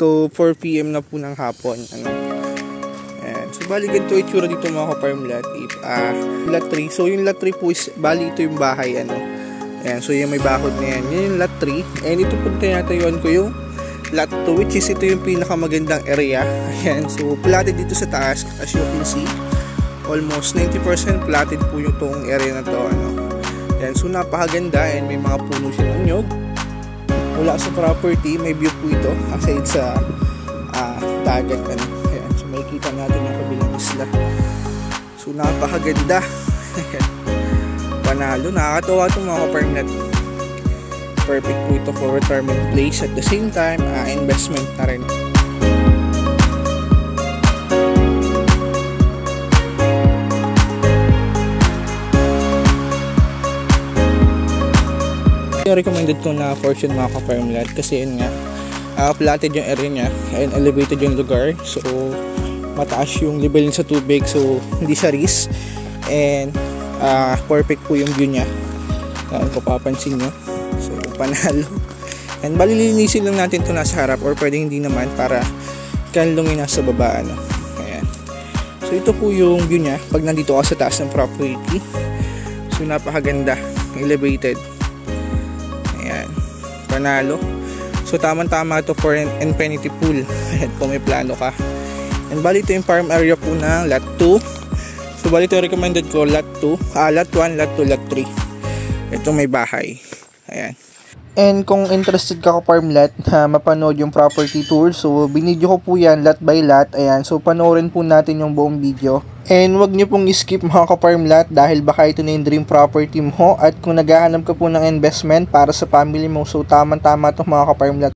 So 4 PM na po ng hapon. Ayan. So bali ganito itsura dito mga ka-farm lot. Lot 3. So yung lot 3 po is bali ito yung bahay. Ayan. So yung may bakod na yan. Yan yung lot 3. And ito po tinatayuan ko yung lot 2, which is ito yung pinakamagandang area. Ayan. So platted dito sa taas as you can see. Almost 90% platted po yung toong area na to. Ayan. So napakaganda and may mga puno siya ng nyog. Wala sa property, may view po ito aside sa dagat. Ayan. So makikita natin yung kabilang isla. So napakaganda. Panalo, nakakatawa itong mga ka-farm lot. Perfect po ito for retirement place, at the same time investment na rin. Yung recommended ko na portion mga ka-farm lot kasi yun nga platted yung area nya and elevated yung lugar, so mataas yung level sa tubig, so hindi siya risk and perfect po yung view nya kung papansin nyo. So panalo, and balilinisin lang natin ito nasa harap or pwede hindi naman para kanlungin nasa baba. Ayan. So ito po yung view nya pag nandito ka sa taas ng property. So napakaganda, elevated. Ayan, panalo. So tamang-tama ito for an infinity pool kung may plano ka. And bali ito yung farm area po ng lot 2. So bali ito recommended ko lot 2, lot 1, lot 2, lot 3. Ito may bahay. Ayan. And kung interested ka ka-farm lot na mapanood yung property tour, so binidyo ko po yan lot by lot. Ayan, so panoorin po natin yung buong video. And wag nyo pong skip mga ka-farm lot dahil baka ito na yung dream property mo. At kung naghahanap ka po ng investment para sa family mo, so tama-tama itong mga ka-farm lot.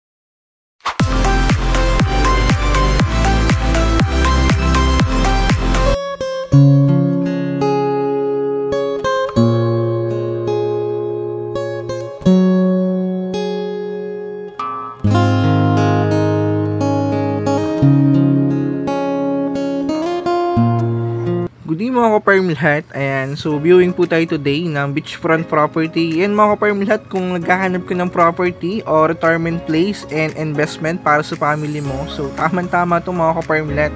Good evening mga ka-farm lot. Ayan, so viewing po tayo today ng beachfront property. And mga ka-farm lot, kung naghahanap ka ng property or retirement place and investment para sa family mo, so tama-tama ito mga ka-farm lot.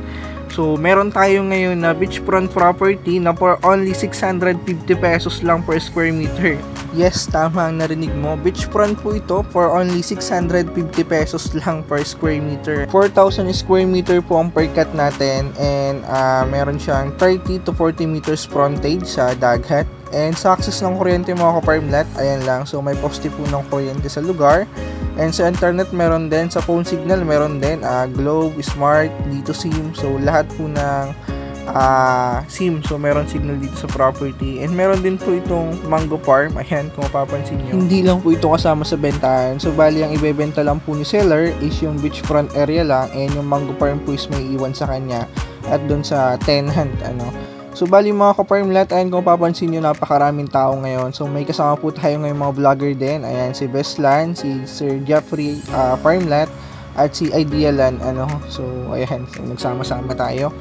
So meron tayo ngayon na beachfront property na for only 650 pesos lang per square meter. Yes, tama ang narinig mo. Beachfront po ito for only 650 pesos lang per square meter. 4,000 square meter po ang per cut natin, and meron siyang 30 to 40 meters frontage sa dagat. And sa access ng kuryente mga ka-farm lot, ayan lang. So may poste po ng kuryente sa lugar. And sa internet meron din, sa phone signal meron din, Globe, Smart, dito SIM. So lahat po ng SIM, so meron signal dito sa property. And meron din po itong mango farm. Ayan, kung mapapansin nyo, hindi lang po ito kasama sa bentahan. So bali ang ibebenta lang po ni seller is yung beachfront area lang, and yung mango farm po is may iwan sa kanya at doon sa tenant. So bali mga ka-farm lot, ayan kung papansin nyo, napakaraming tao ngayon. So may kasama po tayo ngayon mga vlogger din. Ayan, si Bestland, si Sir Jeffrey Farm Lot, at si Idealan. So ayan, so nagsama-sama tayo.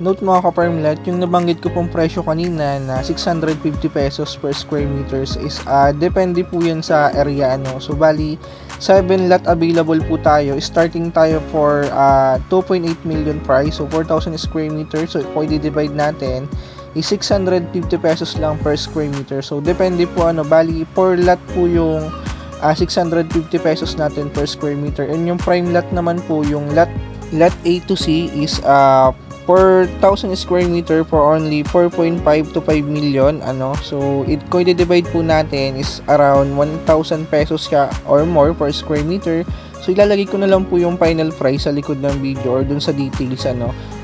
Note mga ka-farm lot, yung nabanggit ko pong presyo kanina na 650 pesos per square meters is depende po yan sa area. So bali 7 lot available po tayo. Starting tayo for 2.8 million price, so 4,000 square meters. So kung i-divide natin is 650 pesos lang per square meter. So depende po bali 4 lot po yung 650 pesos natin per square meter. And yung prime lot naman po, yung lot A to C is 4,000 square meter for only 4.5 to 5 million. So kung i-divide po natin is around 1,000 pesos siya or more per square meter. So ilalagay ko na lang po yung final price sa likod ng video or dun sa details.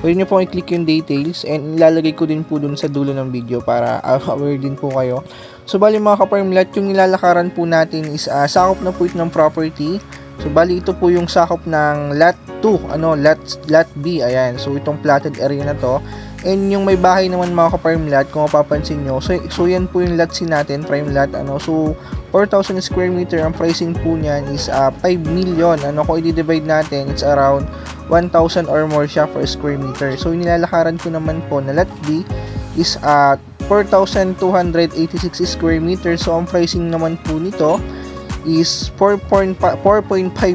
Pwede nyo po i-click yung details, and ilalagay ko din po dun sa dulo ng video para aware din po kayo. So bali mga ka-farm lot, yung nilalakaran po natin is sakop na po ito ng property. So bali ito po yung sakop ng lot 2, lot B. Ayan, so itong platted area na to. And yung may bahay naman mga ka-farm lot, kung mapapansin nyo, so yan po yung lot C natin, prime lot. So 4,000 square meter, ang pricing po niyan is 5 million. Kung i-divide natin, it's around 1,000 or more siya per square meter. So nilalakaran ko naman po na lot B is 4,286 square meter. So ang pricing naman po nito is 4.5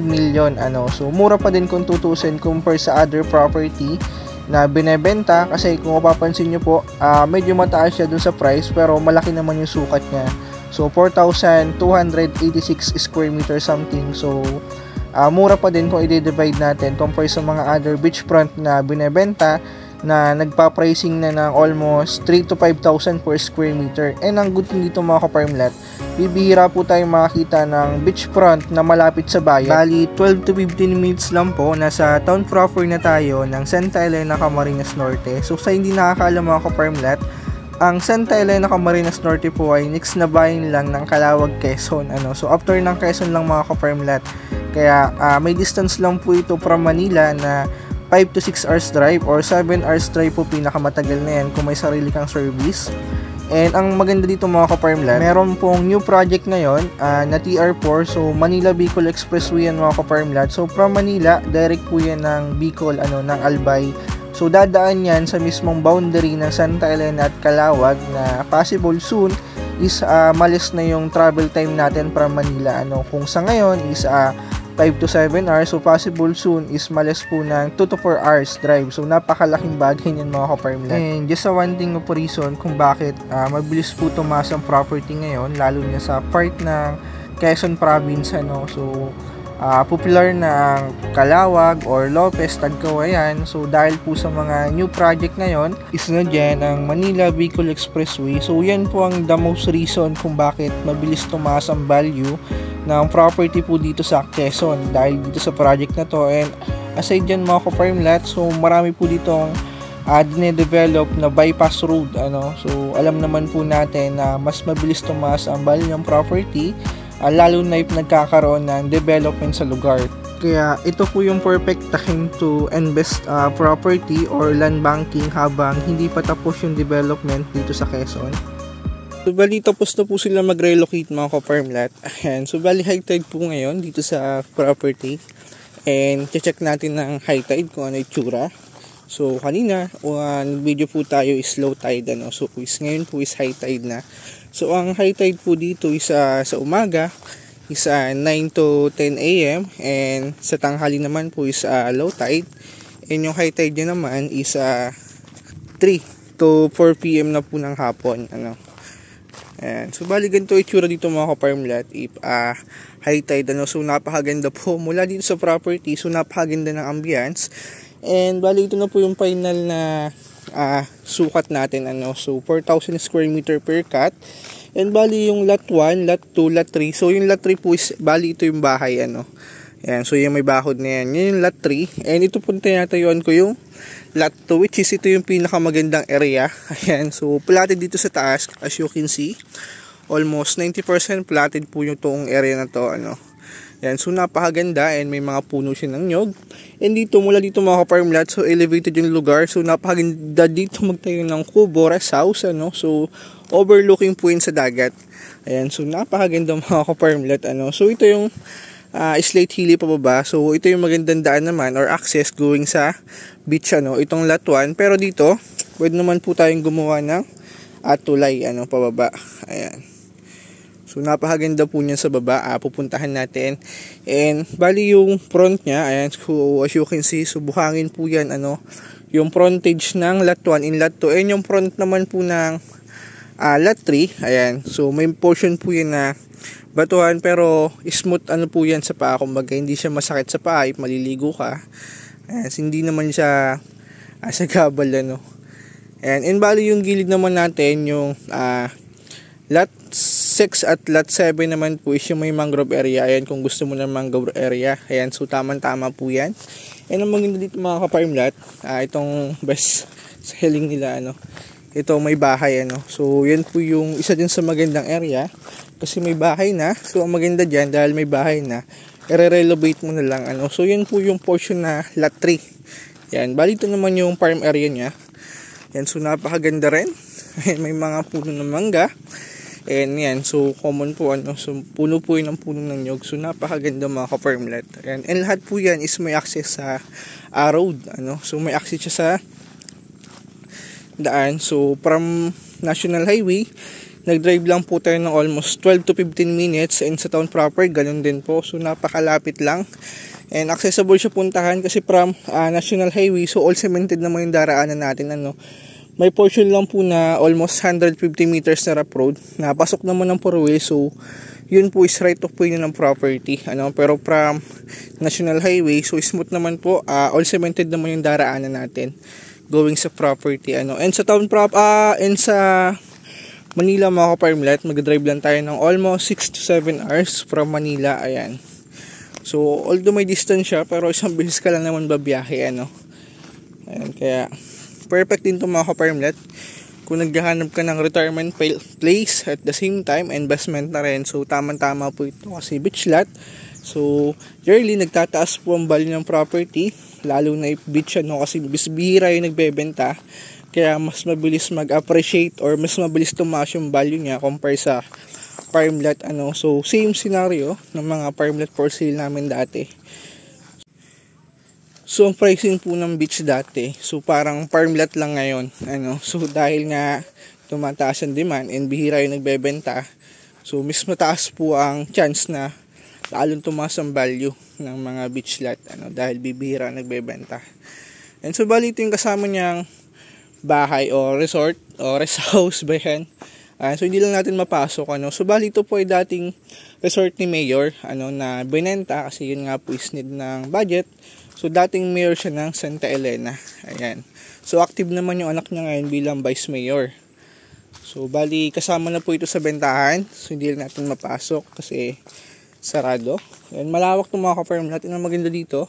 million ano. So mura pa din kung tutusin compare sa other property na binebenta, kasi kung mapapansin nyo po, medyo mataas siya dun sa price pero malaki naman yung sukat niya. So 4,286 square meter something. So mura pa din kung i-divide natin compare sa mga other beachfront na binebenta na nagpa-pricing na ng almost 3 to 5,000 per square meter. And ang good thing dito mga ka-farmlet, bibihira po tayong makakita ng beachfront na malapit sa bayan. Bali 12 to 15 minutes lang po, nasa town proper na tayo ng Santa Elena, Camarines Norte. So sa hindi nakakaalam mga ka-farmlet, ang Santa Elena, Camarines Norte po ay next na bayan lang ng Calawag, Quezon ano. So after ng Quezon lang mga ka-farmlet, kaya may distance lang po ito from Manila na 5 to 6 hours drive or 7 hours drive po, pinakamatagal na yan kung may sarili kang service. And ang maganda dito mga ka-farmland, meron pong new project ngayon na TR4. So Manila Bicol Expressway yan mga ka-farmland. So from Manila, direct po yan ng Bicol, ng Albay. So dadaan yan sa mismong boundary ng Santa Elena at Calawag, na possible soon is malis na yung travel time natin from Manila. Kung sa ngayon is 5 to 7 hours, so possible soon is malas po ng 2 to 4 hours drive. So napakalaking bagay niyan mga ka-farmland. And just one thing po reason kung bakit mabilis po tumaas ang property ngayon, lalo na sa part ng Quezon Province so popular na ang Calawag or Lopez, Tagkawayan. So dahil po sa mga new project ngayon, is na dyan ang Manila Bicol Expressway. So yan po ang the most reason kung bakit mabilis tumaas ang value ng property po dito sa Quezon dahil dito sa project na to. And aside dyan mga ka-farmlet, so marami po ditong dine-develop na bypass road So alam naman po natin na mas mabilis tumaas ang value ng property, lalo na if nagkakaroon ng development sa lugar. Kaya ito po yung perfect time to invest property or land banking habang hindi pa tapos yung development dito sa Quezon. So bali tapos na po sila mag-relocate mga ka-farmlet. Ayan, so bali high tide po ngayon dito sa property. And check natin ng high tide kung ano yung tsura. So kanina, video po tayo is low tide So ngayon po is high tide na. So ang high tide po dito is sa umaga is 9 to 10 AM, and sa tanghali naman po is low tide. And yung high tide niya naman is 3 to 4 PM na po ng hapon Ayan. So bali ganito itsura dito mga ka-farmlet if high tide So napakaganda po mula dito sa property. So napakaganda ng ambience. And bali ito na po yung final na sukat natin So 4,000 square meter per cut. And bali yung lot 1, lot 2, lot 3. So yung lot 3 po is bali ito yung bahay Ayan, so yung may bakod na yan. Yan yung lot 3. And ito po tinatayuan ko yung lot 2, which is ito yung pinakamagandang area. Ayan, so platted dito sa taas, as you can see. Almost 90% platted po yung toong area na to Ayan, so napakaganda and may mga puno siya ng nyog. And dito, mula dito mga ka-farmlet, so elevated yung lugar. So napakaganda dito magtayo ng kubo, rest house So overlooking po yun sa dagat. Ayan, so napakaganda mga ka-farmlet So ito yung Slate Hilly pababa. So ito yung magandang daan naman or access going sa beach itong lot 1. Pero dito, pwede naman po tayong gumawa ng tulay pababa. Ayan. So napakaganda po niyan sa baba. Pupuntahan natin. And bali yung front niya, ayan, so as you can see, so buhangin po yan yung frontage ng lot 1 in lot 2. And yung front naman po ng lot 3, ayan. So may portion po yan na batuhan, pero smooth po yan sa paa, kumbaga hindi siya masakit sa paa if maliligo ka. Ayan, hindi naman siya sagabal and bali yung gilid naman natin yung lot 6 at lot 7 naman po is yung may mangrove area. Ayan, kung gusto mo ng mangrove area, ayan, so tama po yan. And ang maganda dito mga ka-farmlet, itong best selling nila ito may bahay so yan po yung isa din sa magandang area kasi may bahay na. So ang maganda dyan, dahil may bahay na, i-renovate mo na lang so yan po yung portion na lot 3. Yan, bali ito naman yung farm area nya. Yan, so napakaganda rin. May mga puno ng mangga. And yan, so common po so puno po yun ng puno ng nyog. So napakaganda mga ka-farmlet. And lahat po yan is may access sa road so may access siya sa daan. So from National Highway Nag-drive lang po tayo ng almost 12 to 15 minutes, and sa town proper, ganun din po. So napakalapit lang. And accessible siya puntahan kasi from National Highway, so all cemented naman yung daraanan natin. May portion lang po na almost 150 meters na rough road. Napasok naman ng four-way, so yun po is right of way ng property. Pero from National Highway, so smooth naman po. All cemented naman yung daraanan natin going sa property. And sa town and sa Manila mga ka-farmlet, mag-drive lang tayo ng almost 6 to 7 hours from Manila. Ayan. So although may distance siya, pero isang bilis ka lang naman babiyahe. Ayan, kaya perfect din to mga ka-farmlet kung naghahanap ka ng retirement place at the same time investment na rin. So tamang-tama po ito kasi beach lot. So yearly nagtataas po ang value ng property, lalo na if beach kasi bisbihira yung nagbebenta, kaya mas mabilis mag-appreciate or mas mabilis tumaas yung value niya compare sa farm lot. So same scenario ng mga farm lot for sale namin dati. So ang pricing po ng beach dati, so parang farm lot lang ngayon. So dahil nga tumataas ang demand and bihira yung nagbebenta, so mas mataas po ang chance na lalong tumaas ang value ng mga beach lot dahil bibihira nagbebenta. And so bali ito yung kasama niyang bahay o resort o rest house ba yan. So hindi lang natin mapasok. So bali ito po ay dating resort ni Mayor na binenta kasi yun nga po is need ng budget. So dating mayor siya ng Santa Elena. Ayan. So active naman yung anak niya ngayon bilang vice mayor. So bali kasama na po ito sa bentahan. So hindi lang natin mapasok kasi sarado. Ayan, malawak itong mga ka-farm lot. Ang maganda dito,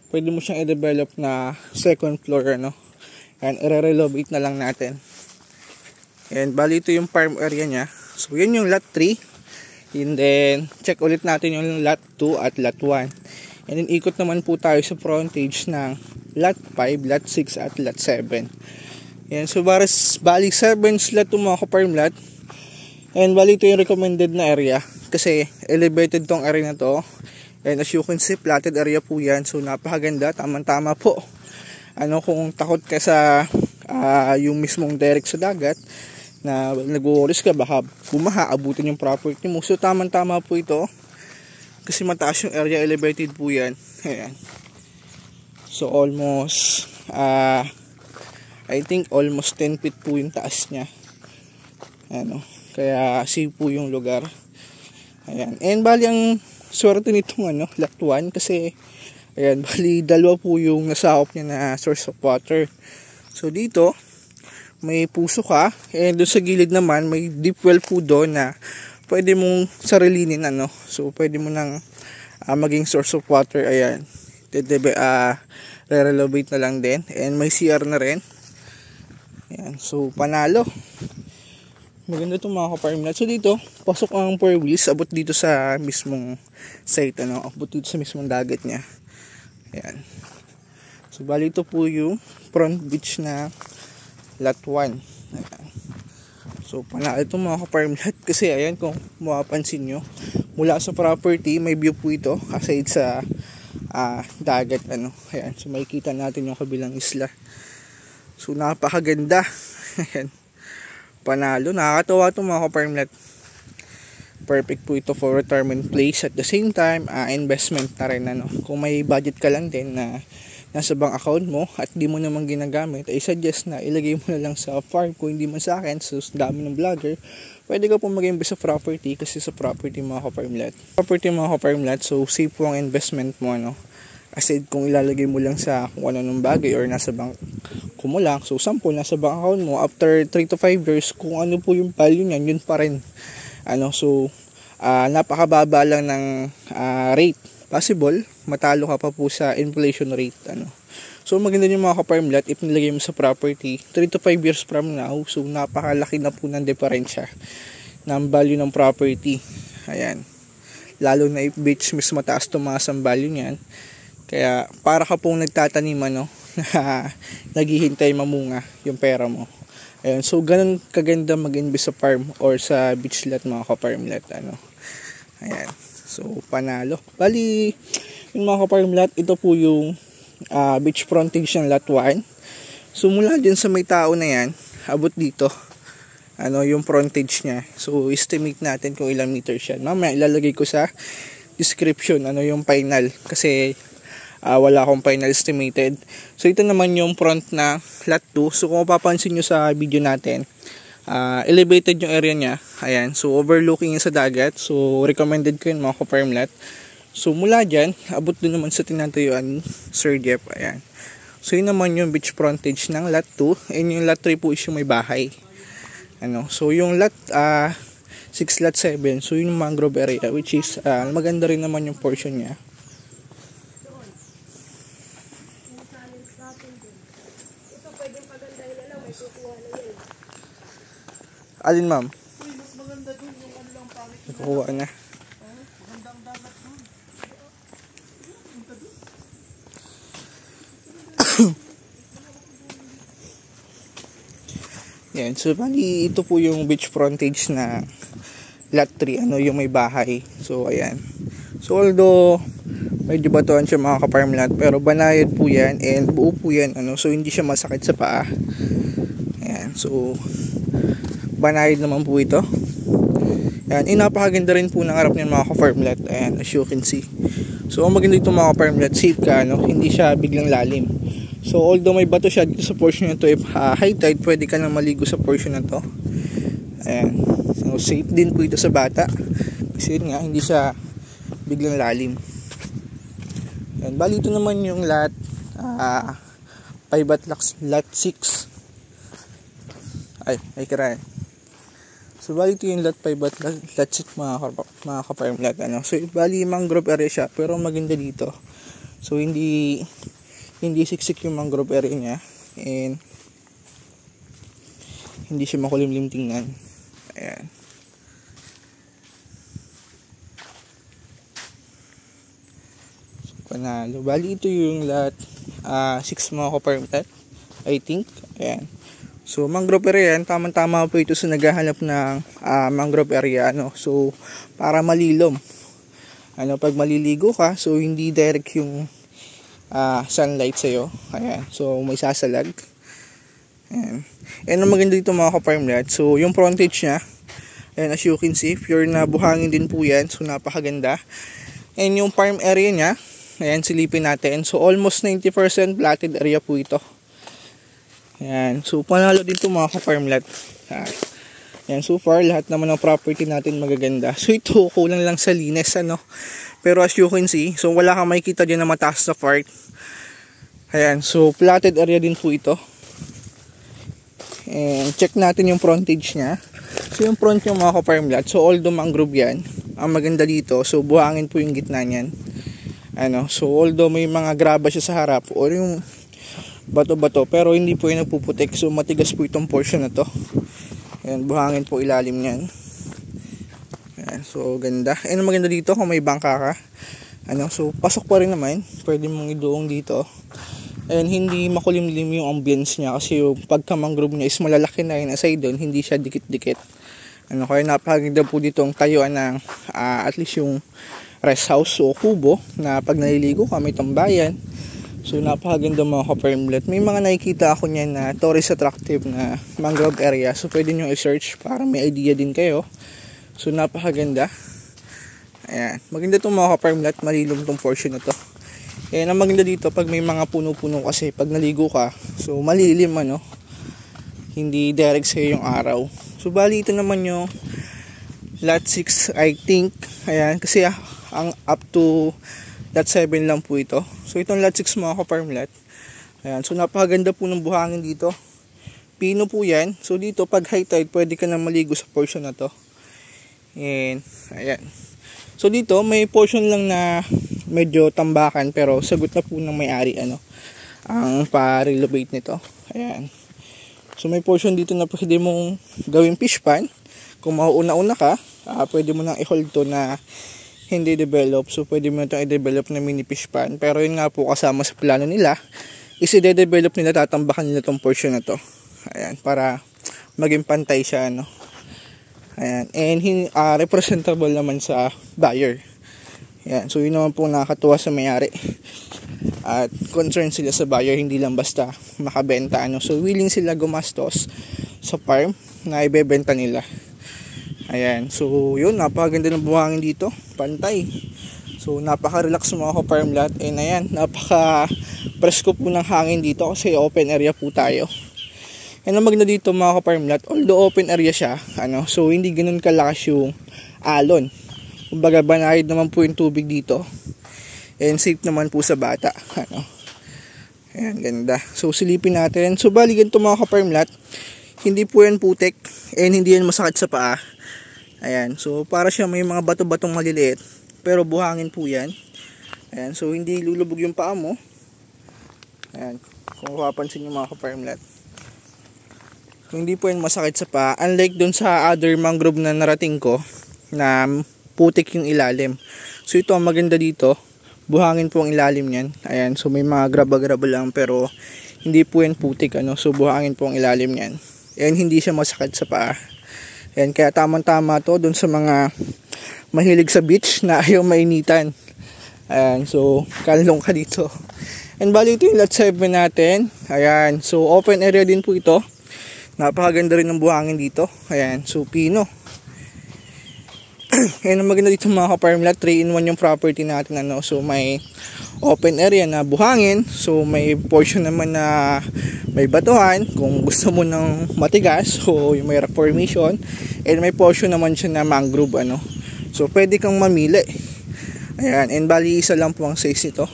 pwede mo siyang i-develop na second floor. Ayan, i-renovate na lang natin. And bali ito yung farm area niya. So yun yung lot 3. And then check ulit natin yung lot 2 at lot 1. And then ikot naman po tayo sa frontage ng lot 5, lot 6 at lot 7. Yan, so bali 7 slot itong mga ka-farm lot. And bali ito yung recommended na area kasi elevated tong area na to. And as you can see, platted area po yan. So napakaganda, tamang-tama po. Kung takot ka sa yung mismong direct sa dagat na nag-worries ka baka bumaha, abutin yung property mo. So tamang-tama po ito kasi mataas yung area, elevated po yan. Ayan. So almost I think almost 10 feet po yung taas niya. Kaya safe po yung lugar. Ayan. And bali ang swerte nitong lot 1 kasi ayan, bali dalawa po yung nasakop niya na source of water. So dito may puso ka, and doon sa gilid naman may deep well po doon na pwede mong sarilinin. So pwede mo nang maging source of water. Ayan, re-renovate na lang din, and may CR na rin. Ayan, so panalo, maganda itong mga ka-farm lot. So dito pasok ang 4 wheels, abot dito sa mismong site, abot dito sa mismong dagat niya. Ayan, so bali ito po yung front beach na lot 1. Ayan. So panalo itong mga ka-farm lot kasi ayan, kung mapapansin nyo, mula sa property may view po ito aside sa dagat. Ayan, so makikita natin yung kabilang isla. So napakaganda. Ayan, panalo, nakakatawa itong mga ka-farm lot. Perfect po ito for retirement place at the same time investment na rin. Kung may budget ka lang din na nasa bank account mo at di mo naman ginagamit, ay suggest na ilagay mo na lang sa farm. Kung hindi man sa akin, so dami ng vlogger, pwede ka pong mag-invest sa property kasi sa property mga ka-farm lot. So safe po ang investment mo. Aside kung ilalagay mo lang sa kung ano ng bagay or nasa bank mo lang, so sample nasa bank account mo, after 3 to 5 years, kung ano po yung value niyan, yun pa rin. So napakababa lang ng rate. Possible matalo ka pa po sa inflation rate. So maganda yung mga ka-farm lot if nilagay mo sa property 3 to 5 years from now, so napakalaki na po ng diferensya ng value ng property. Ayan, lalo na if beach, mas mataas tumaas ang value niyan. Kaya para ka pong nagtatanim na naghihintay mamunga yung pera mo. Ayan, so ganun kaganda mag-invest sa farm or sa beach lot mga ka-farm lot. Ayan, so panalo. Bali yung mga ka-farm lot, ito po yung beach frontage ng lot 1. So mula din sa may tao na yan, abot dito. yung frontage niya. So estimate natin kung ilang meters yan. Mamaya ilalagay ko sa description yung final, kasi wala akong final estimated. So ito naman yung front na lot 2. So kung mapapansin nyo sa video natin, elevated yung area niya. Ayan, so overlooking sa dagat. So recommended ko yun mga ka-farm lot. So mula dyan, abot dun naman sa tinatayuan ni Sir Jeff. Ayan, so yun naman yung beach frontage ng lot 2. And yung lot 3 po is yung may bahay. So yung lot 6, lot 7, so yung mangrove area, which is maganda rin naman yung portion niya. Alin ma'am? Uy, mas maganda dun yung lang pangit. Nakukuha na. Magandang dagat dun. Yan, so bali ito po yung beach frontage na lot 3, yung may bahay. So ayan. So although medyo batuan siya mga ka-farm lot, pero banayad po yan and buo po yan, so hindi siya masakit sa paa. Ayan, so banayad naman po ito. Ayan, napakaganda rin po ng harap niyan mga ka-farm lot. Ayan, as you can see. So ang maganda dito mga ka-farm lot, safe ka, hindi siya biglang lalim. So although may bato siya dito sa portion na to, if high tide, pwede ka nang maligo sa portion na to. Ayan, so safe din po ito sa bata, kasi yun nga, hindi siya biglang lalim. Ayan, bali ito naman yung lot 5 at lot 6. Ay kirayan. So bali ito yung lot 5 at lot 6 mga ka-farm lot. So bali mangrove area siya, pero maganda dito. So hindi siksik yung mangrove area niya, and hindi siya makulimlim tingnan. Ayan. So panalo. Bali ito yung lot 6 mga ka-farm lot, I think. Ayan. So mangrove area yan, tamang-tama po ito sa naghahanap ng mangrove area, so para malilom. Pag maliligo ka, so hindi direct yung sunlight sa'yo. Ayan, so may sasalag. Ayan. And ang maganda dito mga ka-farm lot, so yung frontage nya, ayan, as you can see, pure na buhangin din po yan, so napakaganda. And yung farm area nya, ayan, silipin natin, so almost 90% platted area po ito. Ayan, so panalo din ito mga ka-farm lot. Ayan, so far lahat naman ng property natin magaganda. So ito kulang lang sa linis, pero as you can see, so wala kang makikita dyan na mataas na part. Ayan, so platted area din po ito. And check natin yung frontage nya. So yung front yung mga ka-farm lot, so although mangrove yan, ang maganda dito, so buhangin po yung gitna nyan. So although may mga graba siya sa harap or yung bato-bato, pero hindi po yung nagpuputik, so matigas po itong portion na to. Ayan, buhangin po ilalim nyan. Ayan, so ganda. And maganda dito kung may bangka ka, so pasok pa rin naman, pwede mong iduong dito. And hindi makulimlim yung ambience niya, kasi yung pagka-mangrove niya is malalaki na yun, aside doon, hindi siya dikit-dikit. Kaya napakaganda po dito ang tayuan ng at least yung rest house o kubo, na pag naliligo ka may tambayan. So napakaganda mga ka-farm lot. May mga nakikita ako niyan na tourist attractive na mangrove area, so pwede nyo i-search para may idea din kayo. So napakaganda. Ayan, maganda itong mga ka-farm lot, malilom tong portion na to. Ayan, ang maganda dito pag may mga puno-puno, kasi pag naligo ka, so malilim, hindi direct sa'yo yung araw. So bali ito naman yung lot 6, I think. Ayan, kasi ang up to lot 7 lang po ito. So itong lot 6 mga ka-farm lot. Ayan, so napakaganda po ng buhangin dito. Pino po yan. So dito pag high tide, pwede ka na maligo sa portion na to. And ayan. So dito may portion lang na medyo tambakan, pero sagot na po ng may-ari ang pa-relocate nito. Ayan. So may portion dito na pwede mong gawing fish pan. Kung mauuna-una ka, pwede mo nang i-hold to na hindi develop. So pwede mo itong i-develop na mini fish pan. Pero yun nga po, kasama sa plano nila is i-develop nila, tatambakan nila itong portion na to. Ayan, para maging pantay siya, Ayan, and representable naman sa buyer. Ayan, so yun naman po nakakatuwa sa may-ari. At concerned sila sa buyer, hindi lang basta makabenta, So willing sila gumastos sa farm na ibebenta nila. Ayan, so yun, napakaganda ng buhangin dito, pantay. So napaka-relax mga ka-farm lot. And ayan, napaka-presko po ng hangin dito kasi open area po tayo. And ang maganda dito mga ka-farm lot, although open area siya, so hindi ganoon kalakas yung alon. Kumbaga banayad naman po yung tubig dito. And safe naman po sa bata. Ayan, ganda. So silipin natin. So bali ganito mga ka-farm lot, hindi po yan putik and hindi yan masakit sa paa. Ayan, so para siya may mga bato-batong maliliit, pero buhangin po yan. Ayan, so hindi lulubog yung paa mo. Ayan, kung mapapansin nyo mga ka-farm lot, so, hindi po yan masakit sa paa. Unlike dun sa other mangrove na narating ko, na putik yung ilalim. So ito ang maganda dito, buhangin po ang ilalim yan. Ayan, so may mga graba-graba lang, pero hindi po yan putik, so buhangin po ang ilalim yan. And hindi siya masakit sa paa. Ayan, kaya tamang-tama to dun sa mga mahilig sa beach na ayaw mainitan. Ayan, so kalong ka dito. And bali ito yung lot 7 natin. Ayan, so open area din po ito. Napakaganda rin ng buhangin dito. Ayan, so pino. Ayan, ang maganda dito mga ka-farm lot, 3-in-1 yung property natin. So may open area na buhangin. So may portion naman na may batuhan kung gusto mo ng matigas, so yung may rock formation. And may portion naman siya na mangrove. So pwede kang mamili. Ayan, and bali isa lang po ang size nito.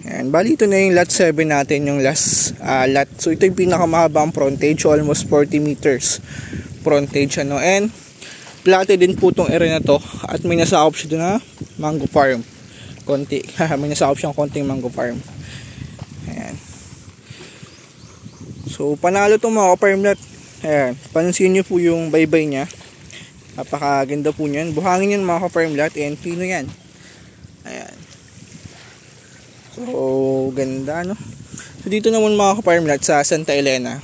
Ayan, bali ito na yung lot 7 natin, yung last lot. So ito yung pinakamahabang frontage, almost 40 meters frontage. And platted din po itong area na to. At may nasakop siya doon na mango farm. Konti. May nasakop siyang konting mango farm. Ayan. So panalo itong mga ka-farm lot. Ayan, pansin nyo po yung baybay niya. Napakaganda po niyan. Buhangin yan mga ka-farm lot. And pino yan. Ayan. So ganda, no? So dito naman mga ka-farm lot sa Santa Elena,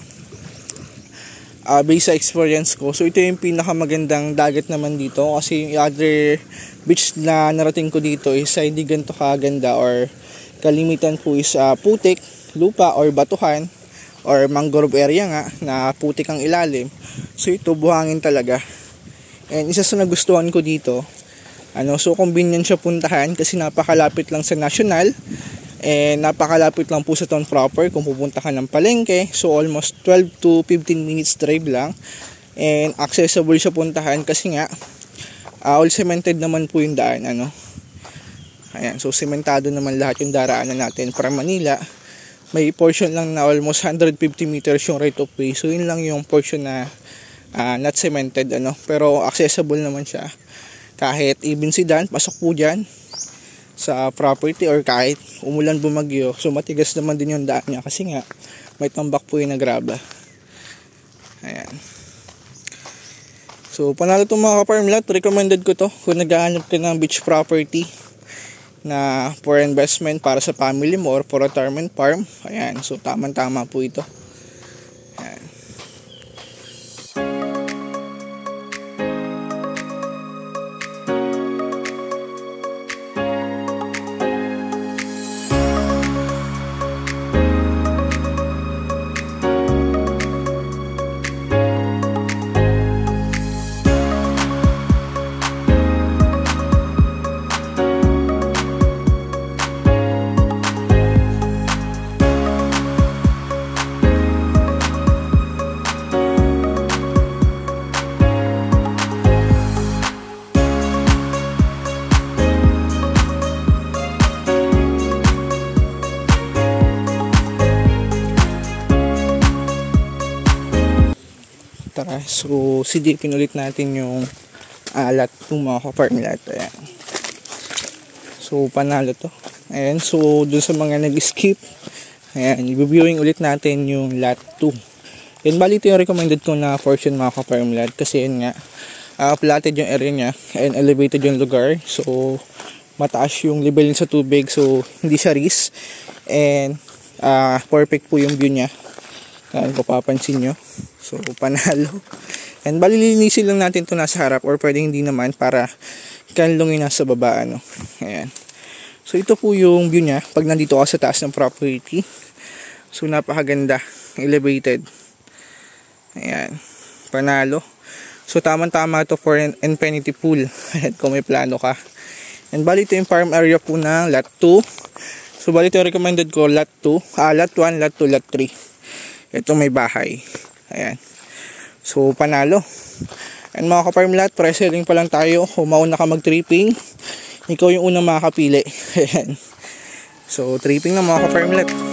based sa experience ko, so ito yung pinakamagandang dagat naman dito. Kasi yung other beach na narating ko dito is hindi ganito kaganda, or kalimitan po is putik, lupa or batuhan, or mangrove area nga na putik ang ilalim. So ito buhangin talaga. And isa sa nagustuhan ko dito, so convenient siya puntahan kasi napakalapit lang sa National, and napakalapit lang po sa town proper kung pupunta ka ng palengke. So almost 12 to 15 minutes drive lang, and accessible siya puntahan kasi nga all cemented naman po yung daan. Ayan, so sementado naman lahat yung daraanan natin para Manila. May portion lang na almost 150 meters yung right of way. So yun lang yung portion na not cemented, pero accessible naman siya. Kahit even sedan, pasok po dyan sa property, or kahit umulan bumagyo. So matigas naman din yung daan niya kasi nga may tambak po yung nagraba. Ayan. So panalo itong mga ka-farm lot. Recommended ko to kung naghahanap ka ng beach property na for investment para sa family mo or for retirement farm. Ayan, so tamang-tama po ito. Ayan. Tara, so silipin ulit natin yung lot ng mga ka-farm lot. Ayan. So panalo to. Ayan, so dun sa mga nag-skip, ayan, i-viewing ulit natin yung lot 2. Yan, bali ito yung recommended ko na portion mga ka-farm lot kasi yun nga, platted yung area nya and elevated yung lugar. So mataas yung level sa tubig, so hindi siya risk, and perfect po yung view nya. Ayan, kung papansin nyo. So panalo. And bali linisin lang natin ito nasa harap, or pwede hindi naman para kanlungin nasa baba. Ayan. So ito po yung view nya pag nandito ka sa taas ng property. So napakaganda, elevated. Ayan. Panalo. So tamang-tama to for an infinity pool. Kung may plano ka. And bali ito yung farm area po ng lot 2. So bali ito recommended ko lot 2. Lot 1, lot 2, lot 3. Ito may bahay. Ayan. So panalo. And mga ka-farm lot, pre-selling pa lang tayo. Kung mauna ka mag-tripping, ikaw yung unang makakapili. Ayan. So tripping na mga ka-farm lot.